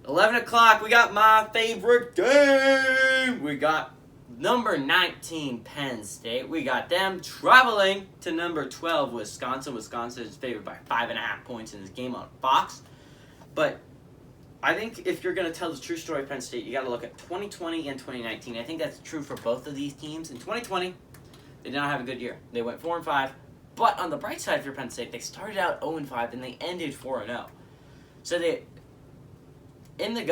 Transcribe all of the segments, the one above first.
11 o'clock, we got my favorite game. We got number 19, Penn State. We got them traveling to number 12, Wisconsin. Wisconsin is favored by 5.5 points in this game on Fox. But I think if you're going to tell the true story of Penn State, you got to look at 2020 and 2019. I think that's true for both of these teams. In 2020, they did not have a good year. They went 4-5. But on the bright side for Penn State, they started out 0-5 and they ended 4-0. So they, in the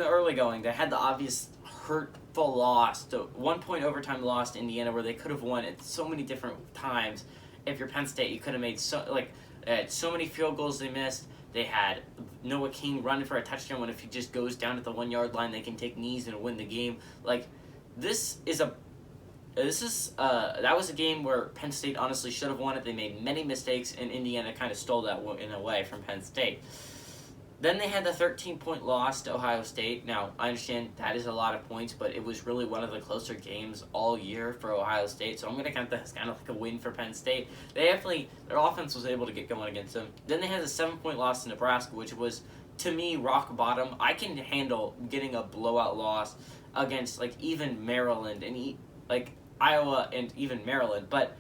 early going, they had the obvious hurtful loss, the 1-point overtime loss to Indiana, where they could have won at so many different times. If you're Penn State, you could have made they had so many field goals they missed. They had Noah King running for a touchdown when if he just goes down at the 1-yard line, they can take knees and win the game. That was a game where Penn State honestly should have won it. They made many mistakes, and Indiana kind of stole that in a way from Penn State. Then they had the 13-point loss to Ohio State. Now, I understand that is a lot of points, but it was really one of the closer games all year for Ohio State, so I'm going to count that as kind of like a win for Penn State. Their offense was able to get going against them. Then they had the 7-point loss to Nebraska, which was, to me, rock bottom. I can handle getting a blowout loss against, even Maryland and, Iowa and even Maryland, but,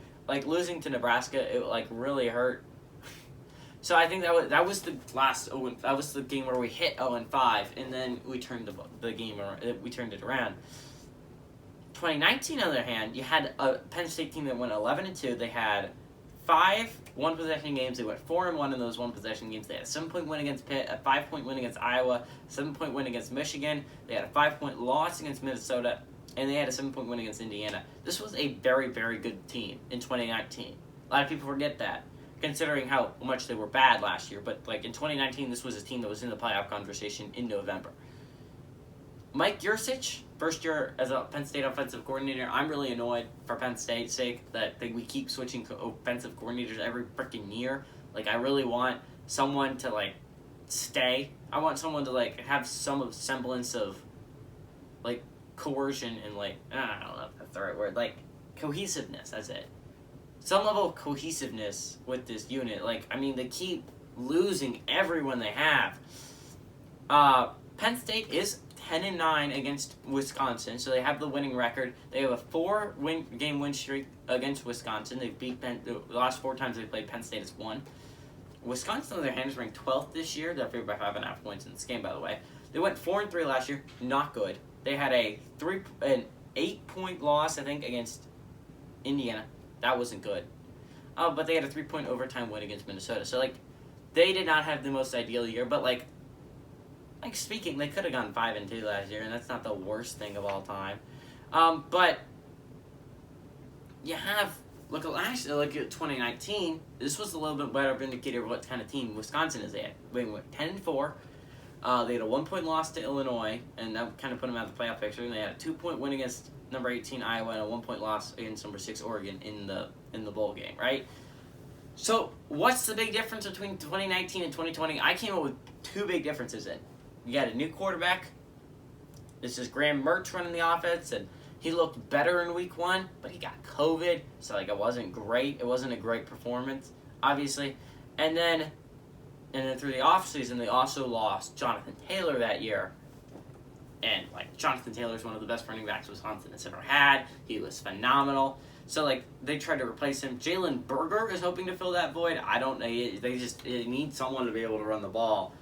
losing to Nebraska, it, really hurt. So I think that was the last that was the game where we hit 0-5, and then we turned the game around. We turned it around. 2019, on the other hand, you had a Penn State team that went 11-2. They had 5 one-possession games. They went 4-1 in those one-possession games. They had a 7-point win against Pitt, a 5-point win against Iowa, a 7-point win against Michigan. They had a 5-point loss against Minnesota, and they had a 7-point win against Indiana. This was a very, very good team in 2019. A lot of people forget that, considering how much they were bad last year. But, in 2019, this was a team that was in the playoff conversation in November. Mike Yurcich, first year as a Penn State offensive coordinator. I'm really annoyed for Penn State's sake that we keep switching offensive coordinators every freaking year. I really want someone to, stay. I want someone to, have some semblance of, coercion and, I don't know if that's the right word. Cohesiveness, that's it. Some level of cohesiveness with this unit. They keep losing everyone they have. Penn State is 10-9 against Wisconsin, so they have the winning record. They have a 4-game win streak against Wisconsin. They've beat Penn. The last 4 times they played, Penn State has won. Wisconsin, on their hand, is ranked 12th this year. They're favored by 5.5 points in this game, by the way. They went 4-3 last year. Not good. They had an 8-point loss, I think, against Indiana. That wasn't good. But they had a 3-point overtime win against Minnesota. So, they did not have the most ideal year. But, speaking, they could have gone 5-2 last year, and that's not the worst thing of all time. But you have, look at 2019. This was a little bit better indicator of what kind of team Wisconsin is at. They went 10-4. They had a 1-point loss to Illinois, and that kind of put them out of the playoff picture. And they had a 2-point win against number 18 Iowa and a 1-point loss against number 6 Oregon in the bowl game, right? So what's the big difference between 2019 and 2020? I came up with 2 big differences in. You got a new quarterback. This is Graham Mertz running the offense, and he looked better in week 1, but he got COVID, so it wasn't great. It wasn't a great performance, obviously. And then through the offseason, they also lost Jonathan Taylor that year. And, Jonathan Taylor's one of the best running backs Wisconsin has ever had. He was phenomenal. So, they tried to replace him. Jalen Berger is hoping to fill that void. I don't know. They need someone to be able to run the ball.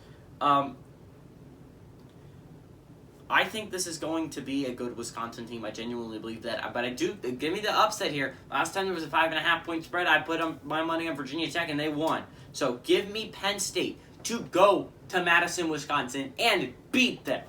I think this is going to be a good Wisconsin team. I genuinely believe that. But give me the upset here. Last time there was a 5.5-point spread, I put my money on Virginia Tech, and they won. So give me Penn State to go to Madison, Wisconsin, and beat them.